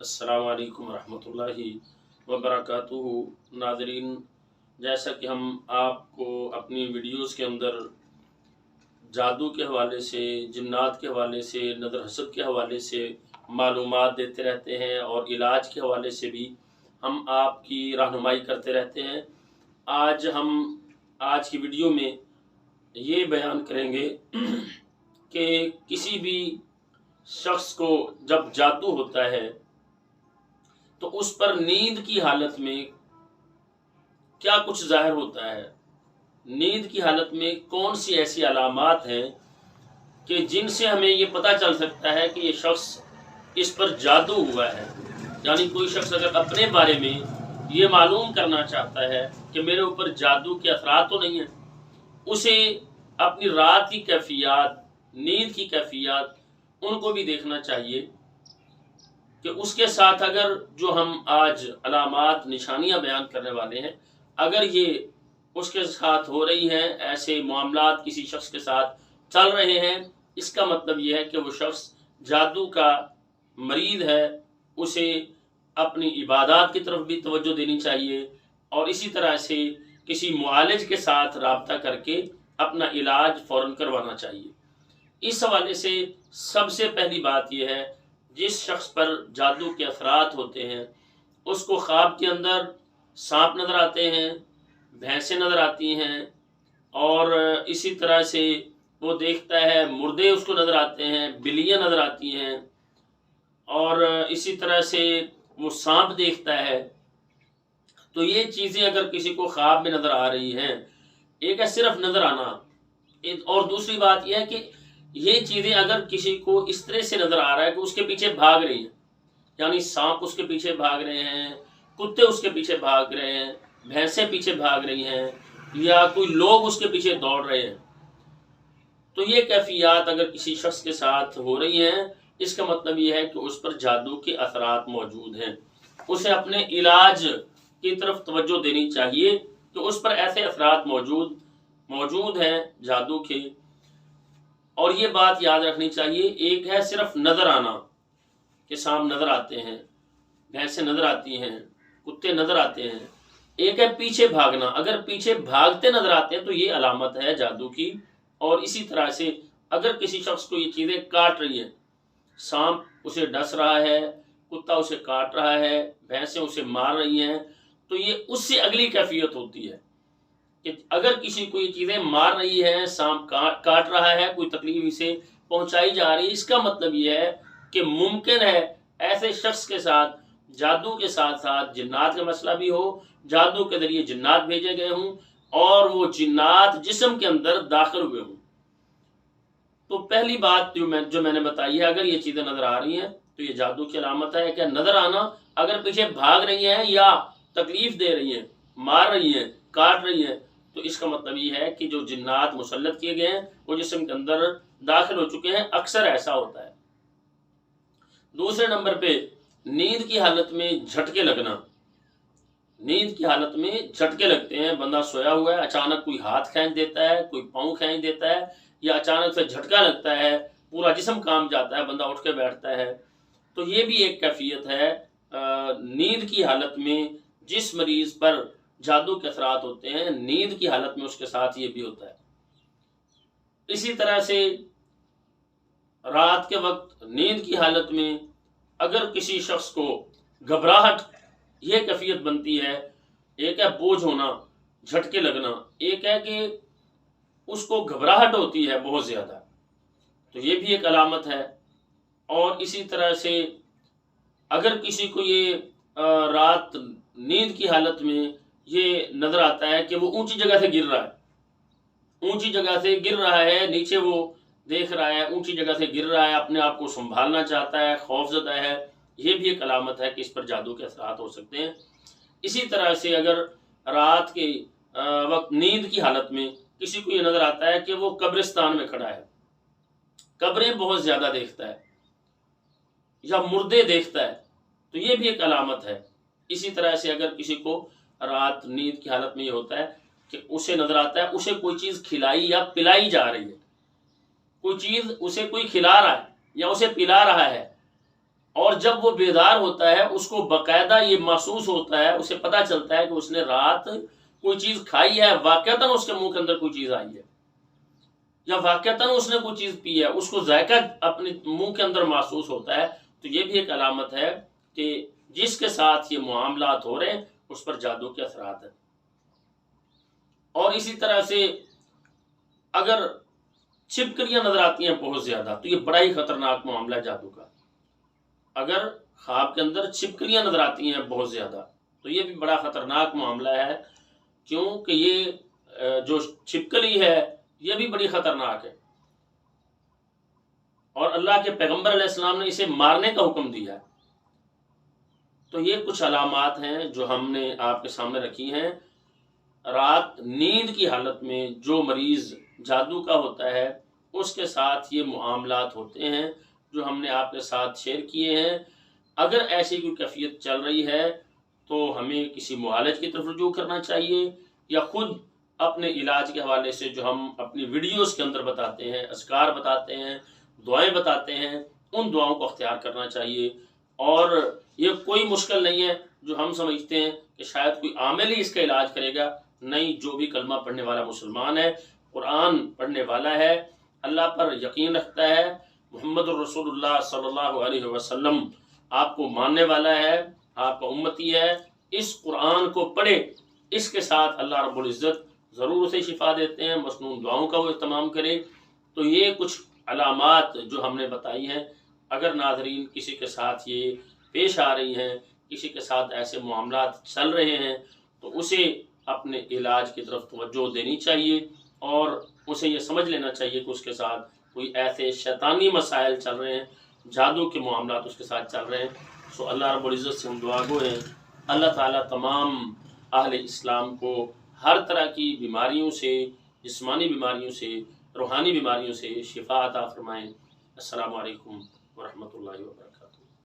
अस्सलाम वालेकुम रहमतुल्लाहि वबरकातुहू। नाज़रीन, जैसा कि हम आपको अपनी वीडियोस के अंदर जादू के हवाले से, जिन्नात के हवाले से, नदर हसद के हवाले से मालूमात देते रहते हैं और इलाज के हवाले से भी हम आपकी रहनुमाई करते रहते हैं। आज की वीडियो में ये बयान करेंगे कि किसी भी शख्स को जब जादू होता है तो उस पर नींद की हालत में क्या कुछ ज़ाहिर होता है। नींद की हालत में कौन सी ऐसी अलामात हैं कि जिनसे हमें ये पता चल सकता है कि ये शख्स इस पर जादू हुआ है। यानी कोई शख्स अगर अपने बारे में ये मालूम करना चाहता है कि मेरे ऊपर जादू के असरात तो नहीं है, उसे अपनी रात की कैफियत, नींद की कैफियत, उनको भी देखना चाहिए कि उसके साथ अगर जो हम आज अलामात निशानियां बयान करने वाले हैं, अगर ये उसके साथ हो रही हैं, ऐसे मामलात किसी शख्स के साथ चल रहे हैं, इसका मतलब ये है कि वो शख्स जादू का मरीद है। उसे अपनी इबादत की तरफ भी तवज्जो देनी चाहिए और इसी तरह से किसी मुआलिज के साथ राब्ता करके अपना इलाज फ़ौरन करवाना चाहिए। इस हवाले से सबसे पहली बात यह है, जिस शख्स पर जादू के असरात होते हैं उसको ख्वाब के अंदर सांप नज़र आते हैं, भैंसें नज़र आती हैं और इसी तरह से वो देखता है मुर्दे उसको नज़र आते हैं, बिल्लियाँ नज़र आती हैं और इसी तरह से वो सांप देखता है। तो ये चीज़ें अगर किसी को ख्वाब में नज़र आ रही हैं, एक है सिर्फ नज़र आना, और दूसरी बात यह है कि ये चीज़ें अगर किसी को इस तरह से नज़र आ रहा है कि उसके पीछे भाग रही हैं, यानी सांप उसके पीछे भाग रहे हैं, कुत्ते उसके पीछे भाग रहे हैं, भैंसें पीछे भाग रही हैं या कोई लोग उसके पीछे दौड़ रहे हैं, तो ये कैफियत अगर किसी शख्स के साथ हो रही हैं, इसका मतलब ये है कि उस पर जादू के असरात मौजूद हैं। उसे अपने इलाज की तरफ तवज्जो देनी चाहिए कि उस पर ऐसे असरात मौजूद हैं जादू के। और ये बात याद रखनी चाहिए, एक है सिर्फ नज़र आना कि सांप नज़र आते हैं, भैंसें नज़र आती हैं, कुत्ते नज़र आते हैं। एक है पीछे भागना, अगर पीछे भागते नज़र आते हैं तो ये अलामत है जादू की। और इसी तरह से अगर किसी शख्स को ये चीज़ें काट रही हैं, सांप उसे डस रहा है, कुत्ता उसे काट रहा है, भैंसें उसे मार रही हैं, तो ये उससे अगली कैफियत होती है कि अगर किसी को ये चीज़ें मार रही हैं, सांप काट रहा है, कोई तकलीफ इसे पहुंचाई जा रही है, इसका मतलब ये है कि मुमकिन है ऐसे शख्स के साथ जादू के साथ साथ जिन्नात का मसला भी हो, जादू के जरिए जिन्नात भेजे गए हों और वो जिन्नात जिस्म के अंदर दाखिल हुए हों। तो पहली बात जो मैंने बताई है, अगर ये चीज़ें नज़र आ रही हैं तो ये जादू की अलामत है। क्या नज़र आना, अगर पीछे भाग रही हैं या तकलीफ दे रही हैं, मार रही हैं, काट रही हैं, तो इसका मतलब ये है कि जो जिन्नात मुसल्लत किए गए हैं वो जिस्म के अंदर दाखिल हो चुके हैं। अक्सर ऐसा होता है। दूसरे नंबर पे नींद की हालत में झटके लगना। नींद की हालत में झटके लगते हैं, बंदा सोया हुआ है, अचानक कोई हाथ खींच देता है, कोई पाँव खींच देता है या अचानक से झटका लगता है, पूरा जिस्म कांप जाता है, बंदा उठ के बैठता है। तो ये भी एक कैफियत है नींद की हालत में। जिस मरीज़ पर जादू के असरात होते हैं, नींद की हालत में उसके साथ ये भी होता है। इसी तरह से रात के वक्त नींद की हालत में अगर किसी शख्स को घबराहट, ये कैफियत बनती है, एक है बोझ होना, झटके लगना, एक है कि उसको घबराहट होती है बहुत ज़्यादा, तो ये भी एक अलामत है। और इसी तरह से अगर किसी को ये रात नींद की हालत में ये नज़र आता है कि वो ऊंची जगह से गिर रहा है, ऊंची जगह से गिर रहा है, नीचे वो देख रहा है, ऊंची जगह से गिर रहा है, अपने आप को संभालना चाहता है, खौफजदा है, ये भी एक अलामत है कि इस पर जादू के असरात हो सकते हैं। इसी तरह से अगर रात के वक्त नींद की हालत में किसी को ये नज़र आता है कि वो कब्रिस्तान में खड़ा है, कब्रें बहुत ज़्यादा देखता है या मुर्दे देखता है, तो ये भी एक अलामत है। इसी तरह से अगर किसी को रात नींद की हालत में ये होता है कि उसे नज़र आता है उसे कोई चीज़ खिलाई या पिलाई जा रही है, कोई चीज़ उसे कोई खिला रहा है या उसे पिला रहा है, اور جب وہ بیدار ہوتا ہے اس کو باقاعدہ یہ محسوس ہوتا ہے، اسے پتہ چلتا ہے کہ اس نے رات کوئی چیز کھائی ہے، واقعتاً اس کے منہ کے اندر کوئی چیز آئی ہے، یا واقعتاً اس نے کوئی چیز پی ہے، اس کو ذائقہ اپنے منہ کے اندر محسوس ہوتا ہے، تو یہ بھی ایک علامت ہے کہ جس کے ساتھ یہ معاملات ہو رہے ہیں اس پر جادو کے اثرات ہیں۔ اور اسی طرح سے اگر چھپکلیاں نظر آتی ہیں بہت زیادہ تو یہ بڑا ہی خطرناک معاملہ ہے جادو کا۔ اگر خواب کے اندر چھپکلیاں نظر آتی ہیں بہت زیادہ تو یہ بھی بڑا خطرناک معاملہ ہے، کیونکہ یہ جو چھپکلی ہے یہ بھی بڑی خطرناک ہے، اور اللہ کے پیغمبر علیہ السلام نے اسے مارنے کا حکم دیا ہے۔ تو یہ کچھ علامات ہیں جو ہم نے آپ کے سامنے رکھی ہیں۔ رات نیند کی حالت میں جو مریض جادو کا ہوتا ہے اس کے ساتھ یہ معاملات ہوتے ہیں جو ہم نے آپ کے ساتھ شیئر کیے ہیں۔ اگر ایسی کوئی کیفیت چل رہی ہے تو ہمیں کسی معالج کی طرف رجوع کرنا چاہیے، یا خود اپنے علاج کے حوالے سے جو ہم اپنی ویڈیوز کے اندر بتاتے ہیں، اذکار بتاتے ہیں، دعائیں بتاتے ہیں، ان دعاؤں کو اختیار کرنا چاہیے۔ اور یہ کوئی مشکل نہیں ہے جو ہم سمجھتے ہیں کہ شاید کوئی عامل ہی اس کا علاج کرے گا، نہیں، جو بھی کلمہ پڑھنے والا مسلمان ہے، قرآن پڑھنے والا ہے، اللہ پر یقین رکھتا ہے، محمد الرسول اللہ صلی اللہ علیہ وسلم آپ کو ماننے والا ہے، آپ کا امتی ہے، اس قرآن کو پڑھے، اس کے ساتھ اللہ رب العزت ضرور اسے شفا دیتے ہیں۔ مسنون دعاؤں کا وہ اہتمام کرے۔ تو یہ کچھ علامات جو ہم نے بتائی ہیں، اگر ناظرین کسی کے ساتھ یہ پیش آ رہی ہیں، کسی کے ساتھ ایسے معاملات چل رہے ہیں، تو اسے اپنے علاج کی طرف توجہ دینی چاہیے، اور اسے یہ سمجھ لینا چاہیے کہ اس کے ساتھ کوئی ایسے شیطانی مسائل چل رہے ہیں، جادو کے معاملات اس کے ساتھ چل رہے ہیں۔ سو اللہ رب العزت سے ہم دعا گو ہیں، اللہ تعالیٰ تمام اہل اسلام کو ہر طرح کی بیماریوں سے، جسمانی بیماریوں سے، روحانی بیماریوں سے شفا عطا فرمائیں۔ السلام علیکم ورحمۃ اللہ وبرکاتہ۔